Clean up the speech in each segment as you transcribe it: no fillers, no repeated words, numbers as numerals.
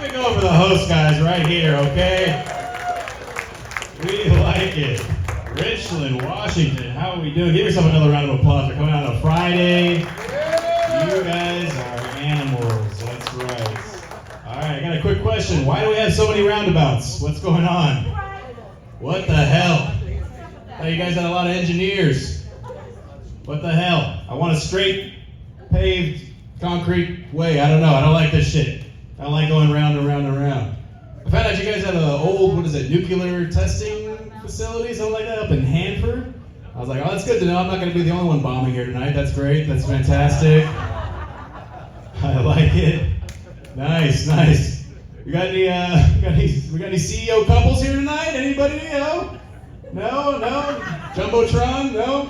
me go for the host guys right here, okay? We like it. Richland, Washington, how are we doing? Give yourself another round of applause. We're coming out on a Friday. You guys are animals, that's right. All right, I got a quick question. Why do we have so many roundabouts? What's going on? What the hell? Oh, you guys had a lot of engineers. What the hell? I want a straight, paved, concrete way. I don't know. I don't like this shit. I don't like going round and round and round. I found out you guys have an old, nuclear testing facility, something like that, up in Hanford. I was like, oh, that's good to know. I'm not going to be the only one bombing here tonight. That's great. That's fantastic. I like it. Nice, nice. We got any CEO couples here tonight? Anybody? No? No? Jumbotron? No?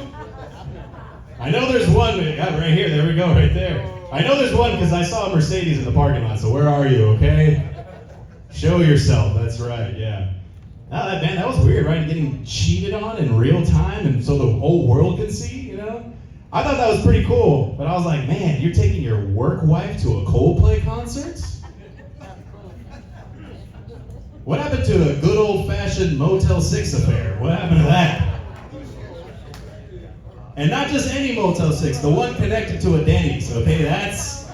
I know there's one. Yeah, right here. There we go. Right there. I know there's one because I saw a Mercedes in the parking lot. So where are you? Okay. Show yourself. That's right. Yeah. Man, that was weird, right? Getting cheated on in real time, and so the whole world can see. You know. I thought that was pretty cool, but I was like, man, you're taking your work wife to a Coldplay concert? What happened to a good old-fashioned Motel 6 affair? What happened to that? And not just any Motel 6, the one connected to a Denny's, okay? That's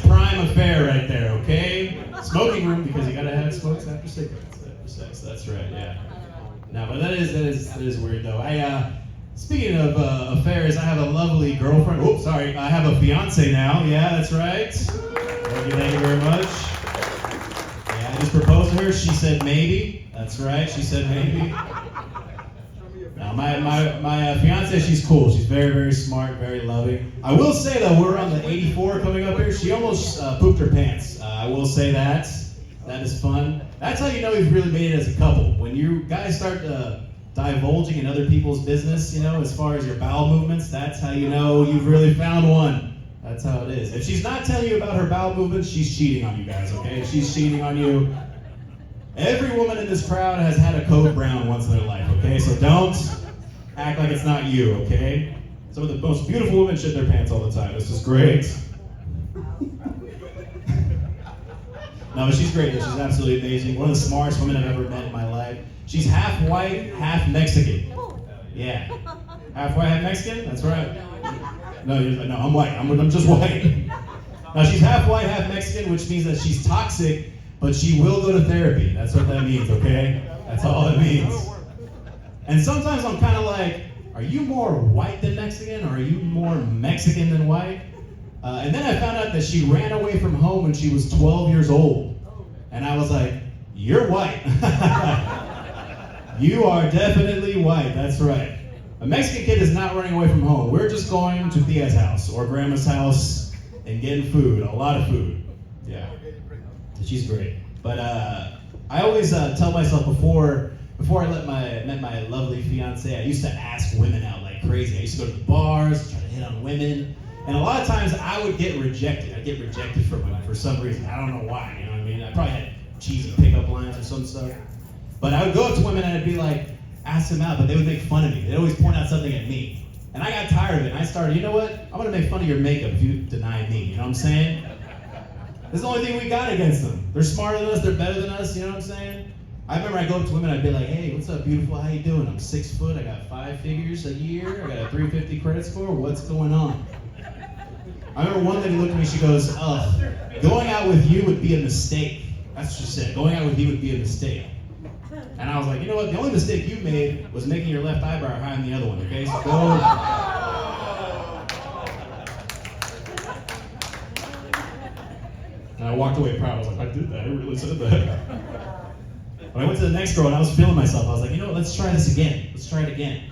prime affair right there, okay? Smoking room, because you gotta have smokes after cigarettes, after sex, that's right, yeah. No, but that is weird though. Speaking of affairs, I have a lovely girlfriend. Oops, sorry, I have a fiance now, yeah, that's right. Thank you very much. Yeah, I just proposed to her, she said maybe. That's right, she said maybe. Now, my fiance, she's cool. She's very, very smart, very loving. I will say, though, we're on the 84 coming up here. She almost pooped her pants. I will say that. That is fun. That's how you know you've really made it as a couple. When you guys start divulging in other people's business, you know, as far as your bowel movements, that's how you know you've really found one. That's how it is. If she's not telling you about her bowel movements, she's cheating on you guys, okay? If she's cheating on you, every woman in this crowd has had a code brown once in their life, okay? So don't act like it's not you, okay? Some of the most beautiful women shit their pants all the time. This is great. No, but she's great. She's absolutely amazing. One of the smartest women I've ever met in my life. She's half white, half Mexican. Yeah. Half white, half Mexican? That's right. No, I'm white. I'm just white. Now, she's half white, half Mexican, which means that she's toxic, but she will go to therapy. That's what that means, okay? That's all it means. And sometimes I'm kind of like, are you more white than Mexican, or are you more Mexican than white? And then I found out that she ran away from home when she was 12 years old. And I was like, you're white. You are definitely white, that's right. A Mexican kid is not running away from home. We're just going to Tia's house or Grandma's house and getting food, a lot of food. Yeah, she's great. But I always tell myself before I met my lovely fiance, I used to ask women out like crazy. I used to go to the bars, try to hit on women. And a lot of times I would get rejected. I'd get rejected from women for some reason. I don't know why, you know what I mean? I probably had cheesy pickup lines or some stuff. But I would go up to women and I'd be like, ask them out, but they would make fun of me. They'd always point out something at me. And I got tired of it, and I started, you know what? I'm gonna make fun of your makeup if you deny me, you know what I'm saying? This is the only thing we got against them. They're smarter than us, they're better than us, you know what I'm saying? I remember I go up to women, I'd be like, hey, what's up, beautiful, how you doing? I'm 6 foot, I got 5 figures a year, I got a 350 credit score, what's going on? I remember one lady looked at me, she goes, going out with you would be a mistake. That's what she said, going out with you would be a mistake. And I was like, you know what, the only mistake you made was making your left eyebrow higher than the other one, okay? So go. And I walked away proud, I was like, I did that, I really said that. When I went to the next girl and I was feeling myself, I was like, you know what, let's try this again. Let's try it again.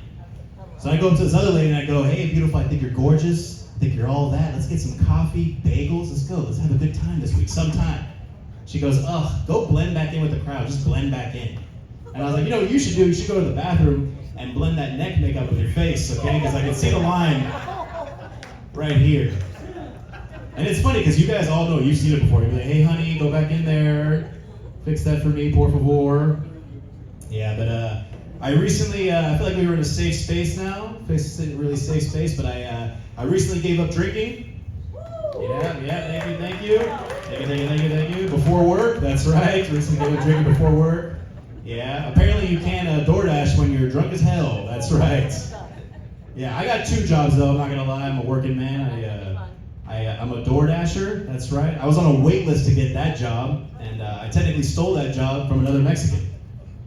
So I go up to this other lady and I go, hey, beautiful, I think you're gorgeous. I think you're all that. Let's get some coffee, bagels, let's go. Let's have a good time this week, sometime. She goes, go blend back in with the crowd, just blend back in. And I was like, you know what you should do? You should go to the bathroom and blend that neck makeup with your face, okay? Because I can see the line right here. And it's funny because you guys all know, you've seen it before. You're like, hey honey, go back in there, fix that for me, por favor. Yeah, but I recently, I feel like we were in a safe space now, really safe space, but I recently gave up drinking. Yeah, thank you. Before before work. That's right. Recently been drinking before work. Yeah. Apparently you can't DoorDash when you're drunk as hell. That's right. Yeah, I got 2 jobs though. I'm not gonna lie. I'm a working man. I'm a DoorDasher. That's right. I was on a wait list to get that job, and I technically stole that job from another Mexican.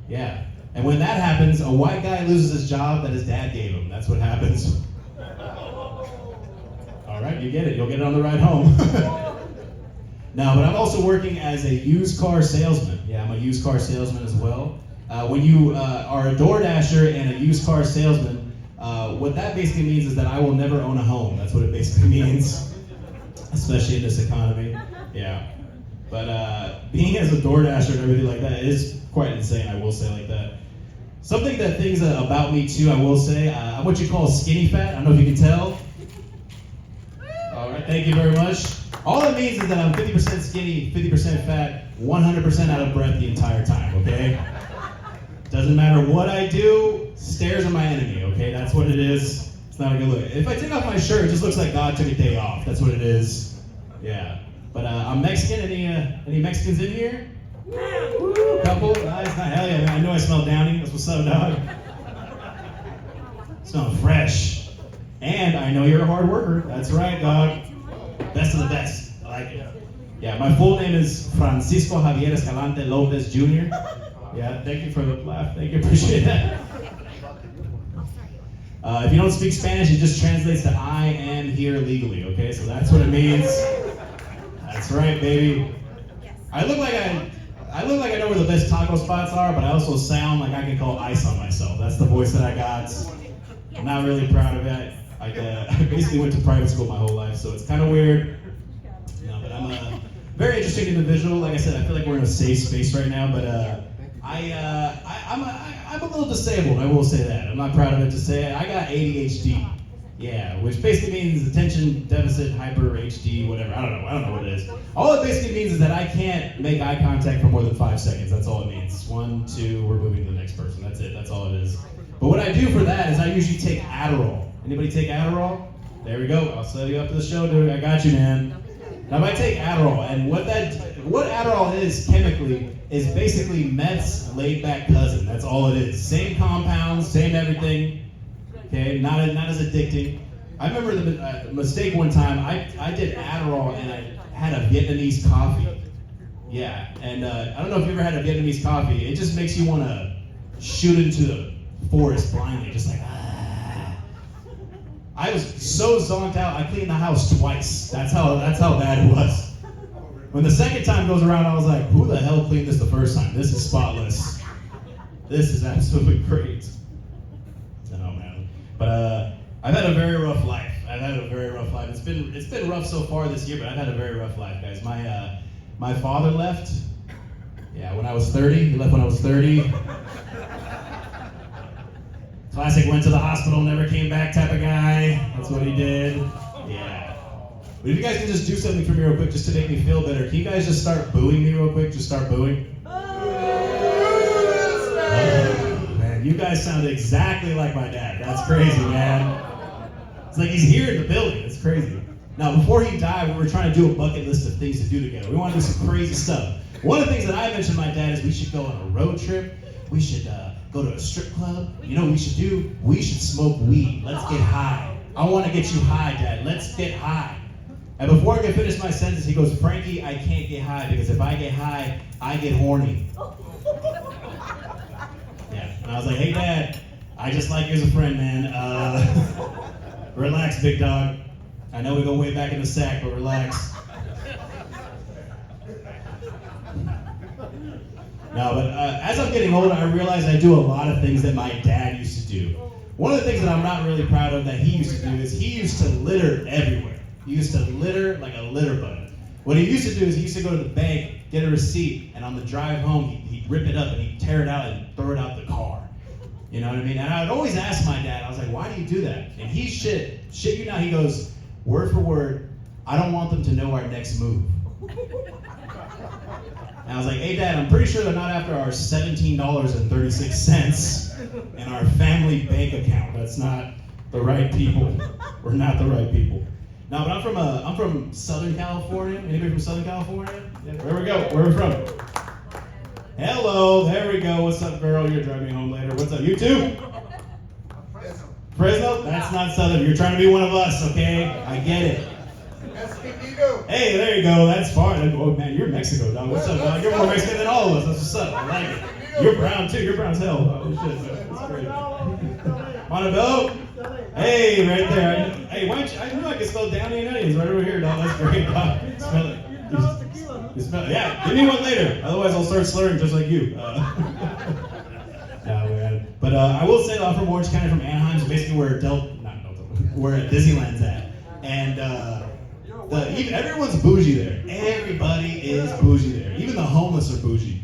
Yeah. And when that happens, a white guy loses his job that his dad gave him. That's what happens. All right, you get it. You'll get it on the ride home. No, but I'm also working as a used car salesman. Yeah, I'm a used car salesman as well. When you are a DoorDasher and a used car salesman, what that basically means is that I will never own a home. That's what it basically means, especially in this economy. Yeah. But being as a DoorDasher and everything like that is quite insane, I will say like that. Something that things about me too, I will say, I'm what you call skinny fat. I don't know if you can tell. All right, thank you very much. All it means is that I'm 50% skinny, 50% fat, 100% out of breath the entire time, okay? Doesn't matter what I do, stares are my enemy, okay? That's what it is. It's not a good look. If I take off my shirt, it just looks like God took a day off. That's what it is. Yeah. But I'm Mexican. Any Mexicans in here? Woo, couple. Nice. Hell yeah, man. I know I smell downy. That's what's up, dog. Smelling fresh. And I know you're a hard worker. That's right, dog. Best of the best. I like it. Yeah, my full name is Francisco Javier Escalante Lopez Jr. Yeah, thank you for the laugh. Thank you, appreciate that. If you don't speak Spanish, it just translates to I am here legally, okay? So that's what it means. That's right, baby. I look like I know where the best taco spots are, but I also sound like I can call ice on myself. That's the voice that I got. I'm not really proud of it. I basically went to private school my whole life, so it's kind of weird. You know, but I'm a very interesting individual. Like I said, I feel like we're in a safe space right now, but I'm a little disabled, I will say that. I'm not proud of it to say it. I got ADHD. Yeah, which basically means attention deficit hyper HD, whatever. I don't know what it is. All it basically means is that I can't make eye contact for more than 5 seconds. That's all it means. 1, 2, we're moving to the next person. That's it. That's all it is. But what I do for that is I usually take Adderall. Anybody take Adderall? There we go. I'll set you up to the show, dude. I got you, man. Now, if I take Adderall, and what Adderall is chemically is basically meth's laid-back cousin. That's all it is. Same compounds, same everything. Okay, not as addicting. I remember the mistake one time. I did Adderall and I had a Vietnamese coffee. Yeah, and I don't know if you ever had a Vietnamese coffee. It just makes you want to shoot into the forest blindly, just like ah. I was so zonked out. I cleaned the house twice. That's how bad it was. When the second time goes around, I was like, who the hell cleaned this the first time? This is spotless. This is absolutely great. No, man. But I've had a very rough life. It's been rough so far this year, but I've had a very rough life, guys. My father left. Yeah, when I was 30. He left when I was 30. Classic went to the hospital, never came back type of guy. That's what he did. Yeah. But if you guys can just do something for me real quick just to make me feel better, can you guys just start booing me real quick? Just start booing. Oh, man, you guys sound exactly like my dad. That's crazy, man. It's like he's here in the building. It's crazy. Now, before he died, we were trying to do a bucket list of things to do together. We want to do some crazy stuff. One of the things that I mentioned to my dad is we should go on a road trip. We should go to a strip club. You know what we should do? We should smoke weed. Let's get high. I want to get you high, Dad. Let's get high. And before I can finish my sentence, he goes, Frankie, I can't get high because if I get high, I get horny. Yeah, and I was like, hey, Dad, I just like you as a friend, man. Relax, big dog. I know we go way back in the sack, but relax. No, but as I'm getting older, I realize I do a lot of things that my dad used to do. One of the things that I'm not really proud of that he used to do is he used to litter everywhere. He used to litter like a litter bug. What he used to do is he used to go to the bank, get a receipt, and on the drive home, he'd rip it up and he'd tear it out and throw it out the car. You know what I mean? And I would always ask my dad, I was like, why do you do that? And he shit you not, he goes, word for word, I don't want them to know our next move. And I was like, hey, Dad, I'm pretty sure they're not after our $17.36 in our family bank account. That's not the right people. We're not the right people. No, but I'm from Southern California. Anybody from Southern California? Where we go? Where are we from? Hello, there we go. What's up, girl? You're driving me home later. What's up, you too? Fresno? That's not Southern. You're trying to be one of us, okay? I get it. Hey, there you go. That's far. Oh, man, you're Mexico, dog. What's up, dog? You're more Mexican than all of us. That's what's up. I like it. You're brown, too. You're brown as hell. Oh, shit. That's great. Montebello? Hey, right there. Hey, why don't you, I knew I could spell Downey and Onions right over here, dog. That's great, dog. Smell it. You smell it. Yeah, give me one later. Otherwise, I'll start slurring just like you. No, man. But I will say I'm from Orange County, from Anaheim, so basically where where Disneyland's at. And even everyone's bougie there. Everybody is bougie there. Even the homeless are bougie.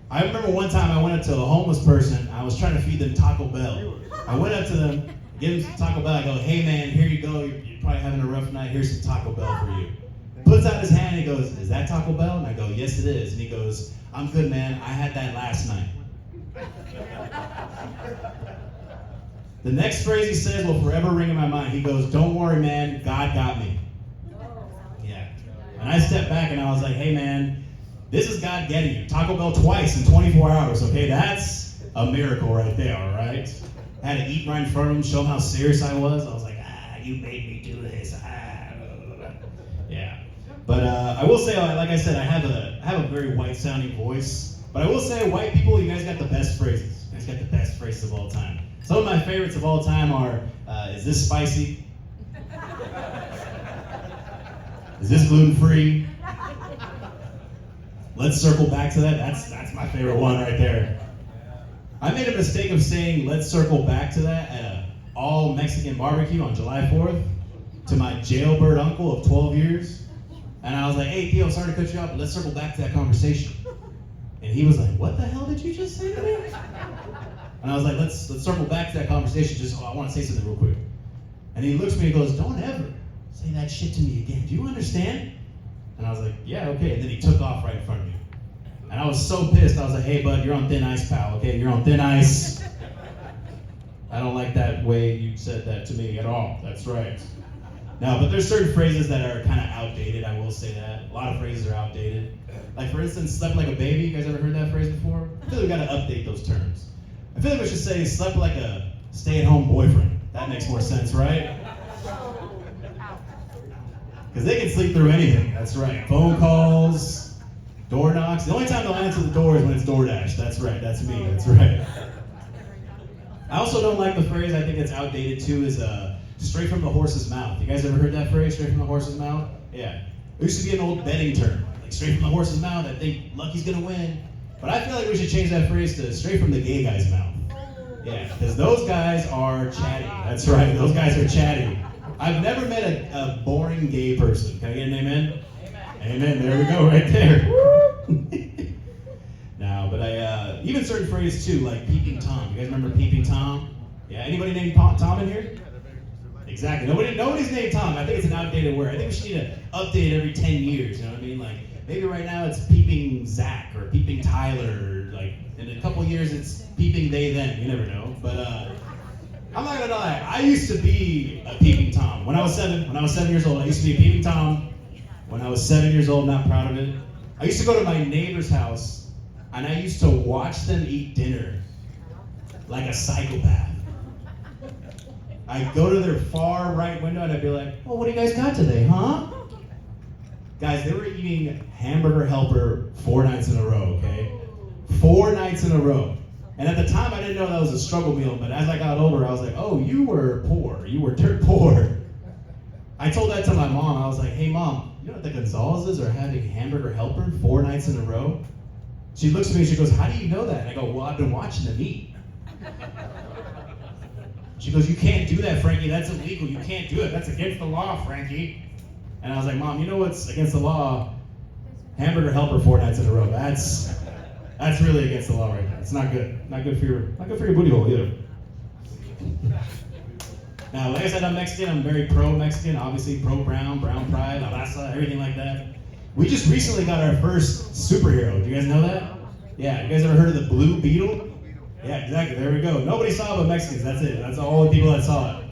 I remember one time I went up to a homeless person. I was trying to feed them Taco Bell. I went up to them, gave them some Taco Bell. I go, hey man, here you go. You're probably having a rough night. Here's some Taco Bell for you. Puts out his hand and he goes, is that Taco Bell? And I go, yes it is. And he goes, I'm good, man. I had that last night. The next phrase he says will forever ring in my mind. He goes, don't worry, man. God got me. Yeah. And I stepped back and I was like, hey, man, this is God getting you. Taco Bell twice in 24 hours, okay? That's a miracle right there, all right? I had to eat right in front of him, show him how serious I was. I was like, you made me do this. Yeah. But I will say, like I said, I have a very white-sounding voice. But I will say, white people, you guys got the best phrases. You guys got the best phrases of all time. Some of my favorites of all time are, is this spicy? Is this gluten-free? Let's circle back to that. That's my favorite one right there. I made a mistake of saying let's circle back to that at an all-Mexican barbecue on July 4th to my jailbird uncle of 12 years. And I was like, hey, Theo, sorry to cut you off, but let's circle back to that conversation. And he was like, what the hell did you just say to me? And I was like, let's circle back to that conversation. I want to say something real quick. And he looks at me and goes, don't ever say that shit to me again. Do you understand? And I was like, yeah, okay. And then he took off right in front of me. And I was so pissed. I was like, hey, bud, you're on thin ice, pal, okay? You're on thin ice. I don't like that way you said that to me at all. That's right. No, but there's certain phrases that are kind of outdated, I will say that. A lot of phrases are outdated. Like, for instance, slept like a baby. You guys ever heard that phrase before? I feel like we got to update those terms. I feel like we should say slept like a stay-at-home boyfriend. That makes more sense, right? Because they can sleep through anything. That's right. Phone calls, door knocks. The only time they'll answer the door is when it's DoorDash. That's right. That's me. That's right. I also don't like the phrase, I think it's outdated too, is straight from the horse's mouth. You guys ever heard that phrase, straight from the horse's mouth? Yeah. It used to be an old betting term. Like, straight from the horse's mouth, I think Lucky's gonna win. But I feel like we should change that phrase to straight from the gay guy's mouth. Yeah, because those guys are chatty. That's right, those guys are chatty. I've never met a boring gay person. Can I get an amen? Amen, there we go, right there. No, but even certain phrases too, like peeping Tom. You guys remember peeping Tom? Yeah, anybody named Tom in here? Exactly, nobody's named Tom. I think it's an outdated word. I think we should need to update it every 10 years, you know what I mean? Like, maybe right now it's peeping Zach or peeping Tyler, or like in a couple years it's peeping they them. You never know. But I'm not gonna lie, I used to be a peeping Tom. When I was 7 years old, I used to be a peeping Tom. When I was 7 years old, not proud of it. I used to go to my neighbor's house and I used to watch them eat dinner like a psychopath. I'd go to their far right window and I'd be like, well, what do you guys got today, huh? Guys, they were eating Hamburger Helper 4 nights in a row, okay? 4 nights in a row. And at the time, I didn't know that was a struggle meal, but as I got older, I was like, oh, you were poor. You were dirt poor. I told that to my mom. I was like, hey, Mom, you know what the Gonzaleses are having Hamburger Helper 4 nights in a row? She looks at me and she goes, how do you know that? And I go, well, I've been watching them eat. She goes, you can't do that, Frankie. That's illegal. You can't do it. That's against the law, Frankie. And I was like, Mom, you know what's against the law? Hamburger Helper 4 nights in a row. That's really against the law right now. It's not good. Not good for your booty hole either. Now, like I said, I'm Mexican. I'm very pro-Mexican. Obviously, pro-brown, brown pride, la raza, everything like that. We just recently got our first superhero. Do you guys know that? Yeah. You guys ever heard of the Blue Beetle? Yeah, exactly. There we go. Nobody saw it but Mexicans. That's it. That's all the people that saw it.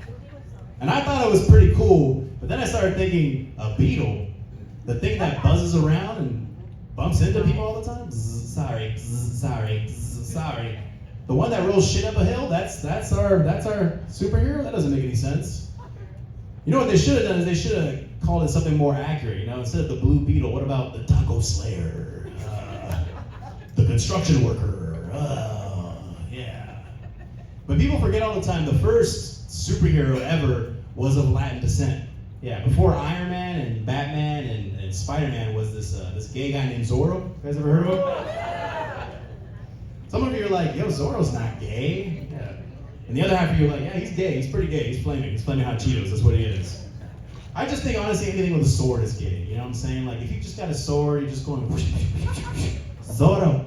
And I thought it was pretty cool, but then I started thinking, a beetle, the thing that buzzes around and bumps into people all the time. Sorry, sorry, sorry. The one that rolls shit up a hill, that's our superhero? That doesn't make any sense. You know what they should have done is they should have called it something more accurate. You know, instead of the Blue Beetle, what about the Taco Slayer? The construction worker. Yeah. But people forget all the time the first superhero ever was of Latin descent. Yeah, before Iron Man and Batman and Spider-Man was this gay guy named Zorro. You guys ever heard of him? Some of you are like, yo, Zorro's not gay. Yeah. And the other half of you are like, yeah, he's gay. He's pretty gay. He's flaming hot Cheetos. That's what he is. I just think, honestly, anything with a sword is gay. You know what I'm saying? Like, if you just got a sword, you're just going, Zorro.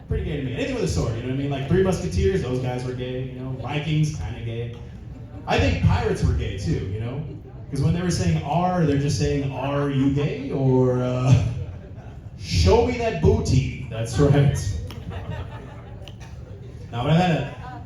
Pretty gay to me. Anything with a sword, you know what I mean? Like, Three Musketeers, those guys were gay. You know, Vikings, kind of gay. I think pirates were gay, too, you know? Because when they were saying R, they're just saying, are you gay? Or, show me that booty. That's right. Now, but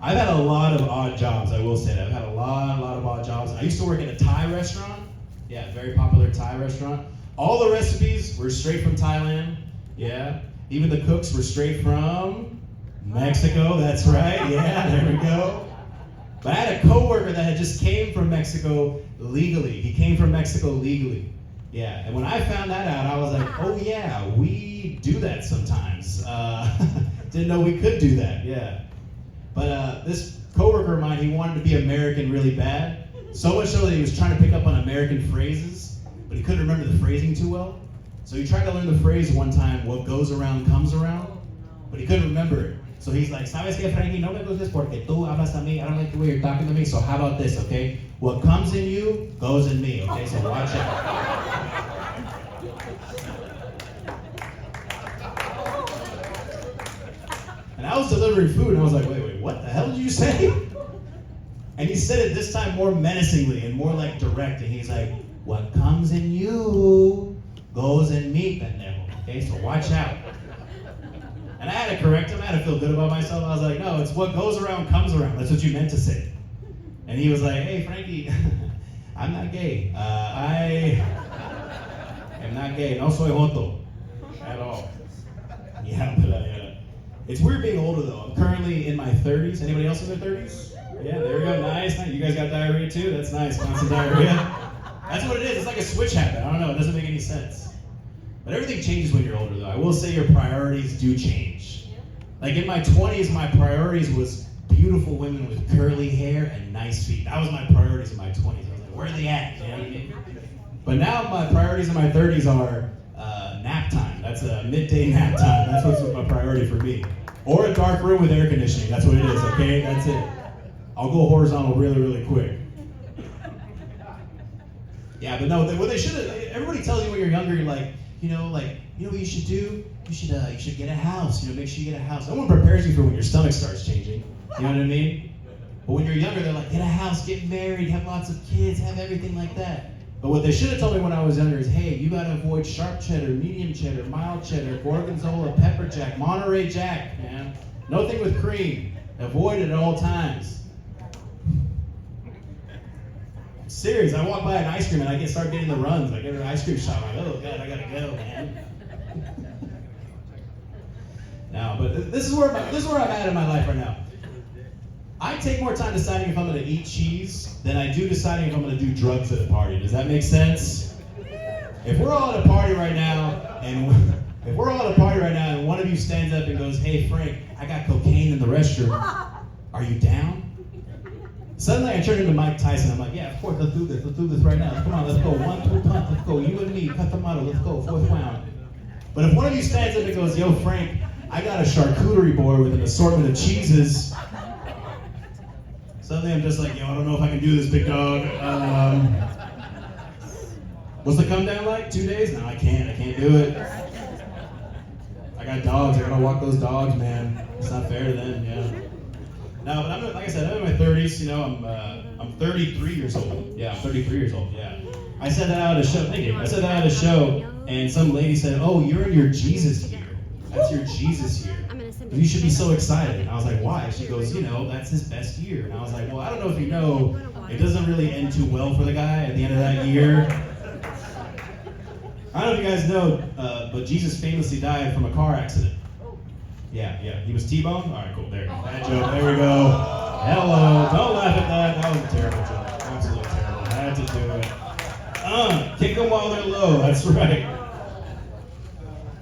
I've had a lot of odd jobs, I will say that. I've had a lot of odd jobs. I used to work at a Thai restaurant. Yeah, very popular Thai restaurant. All the recipes were straight from Thailand. Yeah. Even the cooks were straight from Mexico. That's right. Yeah, there we go. But I had a coworker that had just came from Mexico legally. He came from Mexico legally. Yeah, and when I found that out, I was like, oh yeah, we do that sometimes. Didn't know we could do that, yeah. But this coworker of mine, he wanted to be American really bad. So much so that he was trying to pick up on American phrases, but he couldn't remember the phrasing too well. So he tried to learn the phrase one time, what goes around comes around, but he couldn't remember it. So he's like, ¿Sabes qué, Frankie? No me gustes porque tú hablas a mí. I don't like the way you're talking to me, so how about this, okay? What comes in you, goes in me, okay? So watch out. And I was delivering food, and I was like, wait, what the hell did you say? And he said it this time more menacingly and more like direct, and he's like, what comes in you, goes in me, pendejo, okay? So watch out. And I had to correct him. I had to feel good about myself. I was like, no, it's what goes around comes around. That's what you meant to say. And he was like, hey, Frankie, I'm not gay. I am not gay. No soy joto at all. Yeah, but it's weird being older, though. I'm currently in my 30s. Anybody else in their 30s? Yeah, there we go. Nice. You guys got diarrhea, too? That's nice. Constant diarrhea. That's what it is. It's like a switch habit. I don't know. It doesn't make any sense. But everything changes when you're older, though. I will say your priorities do change. Like in my 20s, my priorities was beautiful women with curly hair and nice feet. That was my priorities in my 20s. I was like, where are they at? You know what I mean? But now my priorities in my 30s are nap time. That's a midday nap time. That's what's my priority for me. Or a dark room with air conditioning. That's what it is, okay? That's it. I'll go horizontal really, really quick. Yeah, but no, what they should have, everybody tells you when you're younger, you're like, you know what you should do? You should get a house. You know, make sure you get a house. No one prepares you for when your stomach starts changing. You know what I mean? But when you're younger, they're like, get a house, get married, have lots of kids, have everything like that. But what they should have told me when I was younger is, hey, you gotta avoid sharp cheddar, medium cheddar, mild cheddar, gorgonzola, pepper jack, Monterey Jack, man. Nothing with cream. Avoid it at all times. Serious, I walk by an ice cream and I start getting the runs. I get an ice cream shop. I'm like, oh god, I gotta go, man. Now, but this is where I'm at in my life right now. I take more time deciding if I'm gonna eat cheese than I do deciding if I'm gonna do drugs at a party. Does that make sense? If we're all at a party right now and one of you stands up and goes, hey Frank, I got cocaine in the restroom. Are you down? Suddenly I turn into Mike Tyson. I'm like, yeah, of course, let's do this right now. Come on, let's go. 1-2 punch, let's go. You and me, cut the model, let's go. 4th round. But if one of you stands up and goes, yo, Frank, I got a charcuterie board with an assortment of cheeses. Suddenly I'm just like, yo, I don't know if I can do this, big dog. What's the come down like? 2 days? No, I can't do it. I got dogs, I gotta walk those dogs, man. It's not fair to them, yeah. No, but like I said, I'm in my 30s, you know, I'm 33 years old. Yeah, I'm 33 years old, yeah. I said that out at a show, thank you. I said that at a show, and some lady said, oh, you're in your Jesus year. That's your Jesus year. You should be so excited. And I was like, why? She goes, you know, that's his best year. And I was like, well, I don't know if you know, it doesn't really end too well for the guy at the end of that year. I don't know if you guys know, but Jesus famously died from a car accident. Yeah. He was T-boned? All right, cool. There. Bad joke. There we go. Hello. Don't laugh at that. That was a terrible joke. Absolutely terrible. I had to do it. Kick them while they're low. That's right.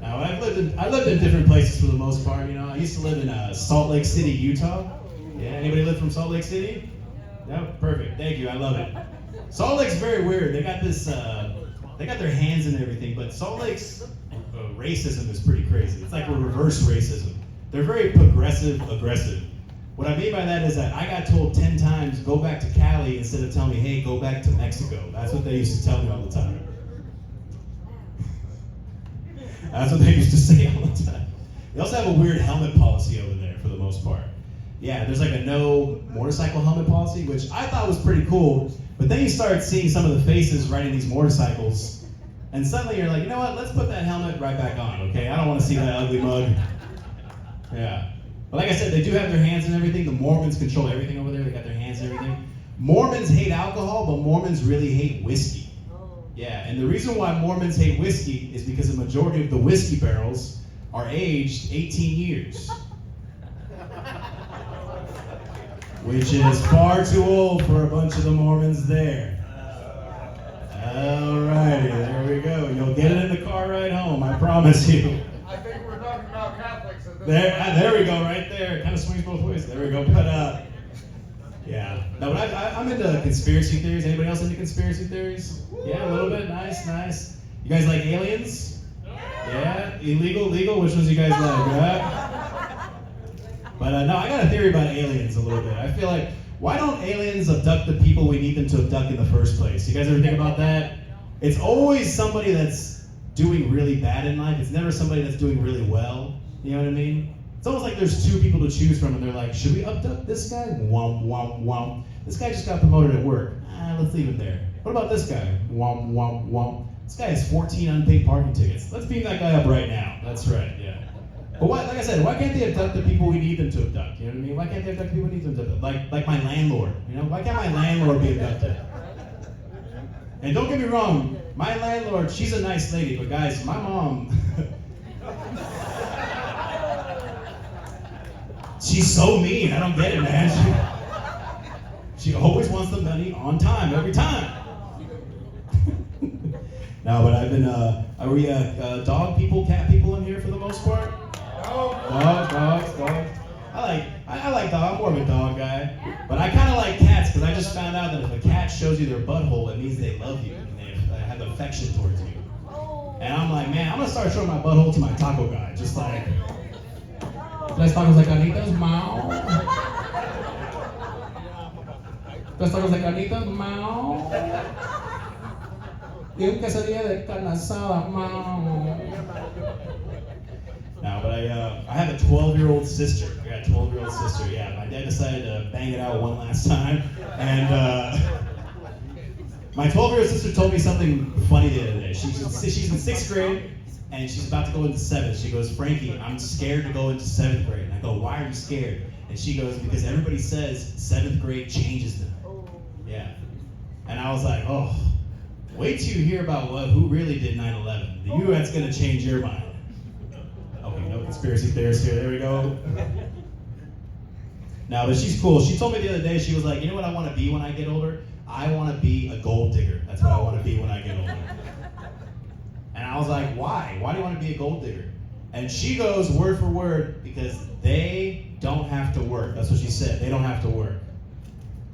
Now, I lived in different places for the most part. You know, I used to live in Salt Lake City, Utah. Yeah. Anybody live from Salt Lake City? No. Perfect. Thank you. I love it. Salt Lake's very weird. They got this. They got their hands in everything, but Salt Lake's racism is pretty crazy. It's like a reverse racism. They're very progressive, aggressive. What I mean by that is that I got told 10 times, go back to Cali instead of telling me, hey, go back to Mexico. That's what they used to tell me all the time. That's what they used to say all the time. They also have a weird helmet policy over there for the most part. Yeah, there's like a no motorcycle helmet policy, which I thought was pretty cool. But then you start seeing some of the faces riding these motorcycles, and suddenly you're like, you know what, let's put that helmet right back on, okay? I don't want to see that ugly mug. Yeah. But like I said, they do have their hands in everything. The Mormons control everything over there. They got their hands in everything. Mormons hate alcohol, but Mormons really hate whiskey. Yeah, and the reason why Mormons hate whiskey is because the majority of the whiskey barrels are aged 18 years. Which is far too old for a bunch of the Mormons there. Alrighty, there we go. You'll get it in the car ride home, I promise you. I think we're talking about Catholics. There we go, right there. It kind of swings both ways. There we go. But yeah. No, but I'm into conspiracy theories. Anybody else into conspiracy theories? Yeah, a little bit. Nice. You guys like aliens? Yeah. Illegal, legal. Which ones you guys like? But no, I got a theory about aliens a little bit. I feel like, why don't aliens abduct the people we need them to abduct in the first place? You guys ever think about that? It's always somebody that's doing really bad in life. It's never somebody that's doing really well. You know what I mean? It's almost like there's two people to choose from, and they're like, should we abduct this guy? Womp, womp, womp. This guy just got promoted at work. Let's leave it there. What about this guy? Womp, womp, womp. This guy has 14 unpaid parking tickets. Let's beam that guy up right now. That's right, yeah. But like I said, why can't they abduct the people we need them to abduct? You know what I mean? Why can't they abduct the people we need them to abduct? Like my landlord, you know? Why can't my landlord be abducted? And don't get me wrong, my landlord, she's a nice lady, but guys, my mom, she's so mean. I don't get it, man. She always wants the money on time, every time. No, but I've been, are we dog people, cat people in here for the most part? Dogs. I like dog. I'm more of a dog guy. But I kind of like cats because I just found out that if a cat shows you their butthole, it means they love you and they have affection towards you. And I'm like, man, I'm going to start showing my butthole to my taco guy. Just like, tres tacos de carnitas, mao. Tres tacos de carnitas, mao. Y un quesadilla de carne asada, mao. No, but I have a 12-year-old sister. I got a 12-year-old sister, yeah. My dad decided to bang it out one last time. And my 12-year-old sister told me something funny the other day. She's in 6th grade, and she's about to go into 7th. She goes, Frankie, I'm scared to go into 7th grade. And I go, why are you scared? And she goes, because everybody says 7th grade changes them. Yeah. And I was like, oh, wait till you hear about who really did 9/11. The U.S. going to change your mind. Okay, no conspiracy theorists here. There we go. No, but she's cool. She told me the other day, she was like, you know what I want to be when I get older? I want to be a gold digger. That's what I want to be when I get older. And I was like, why? Why do you want to be a gold digger? And she goes word for word, because they don't have to work. That's what she said. They don't have to work.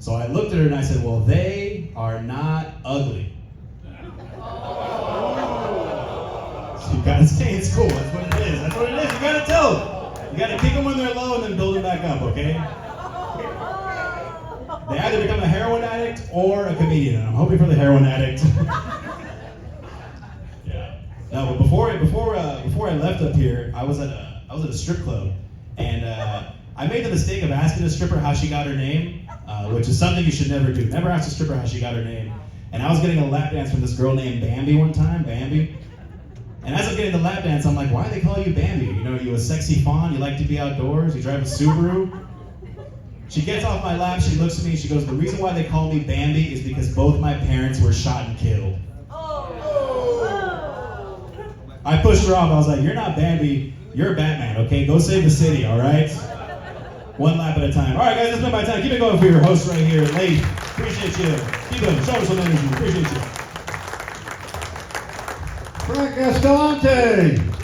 So I looked at her and I said, well, they are not ugly. So you gotta stay in school. That's what it is. That's what it is. You gotta tell them. You gotta kick them when they're low and then build them back up, okay? They either become a heroin addict or a comedian, and I'm hoping for the heroin addict. Yeah. No, but before I left up here, I was at a strip club, and I made the mistake of asking a stripper how she got her name, which is something you should never do. Never ask a stripper how she got her name. And I was getting a lap dance from this girl named Bambi one time, Bambi. And as I'm getting the lap dance, I'm like, why do they call you Bambi? You know, you a sexy fawn, you like to be outdoors, you drive a Subaru. She gets off my lap, she looks at me, she goes, the reason why they call me Bambi is because both my parents were shot and killed. I pushed her off. I was like, you're not Bambi, you're Batman, okay? Go save the city, all right? One lap at a time. All right, guys, that's been my time. Keep it going for your host right here, Late. Appreciate you. Keep it. Show us some energy. Appreciate you. Frank Escalante.